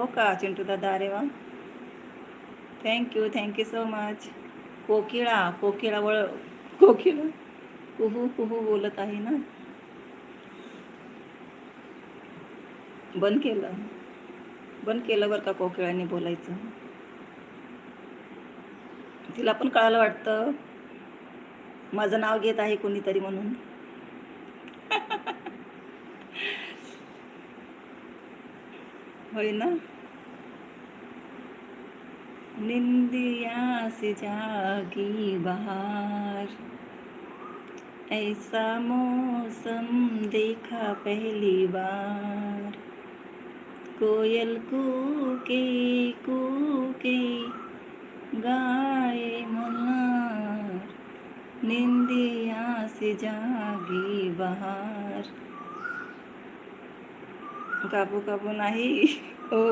हो का चिंटू दादा, अरे वा, थँक्यू सो मच. कोकिळा कुहू कुहू बोलत आहे ना. बंद केलं बंद केलं बरं का कोकिळाने बोलायचं. तिला पण कळालं वाटतं माझं नाव घेत आहे कोणीतरी म्हणून. होय ना. निंदिया से जागी बहार, ऐसा मौसम देखा पहली बार. कोयल कूके कूके गाए मल्हार, निंदिया से जागी बहार. काबू काबू नाही. हो.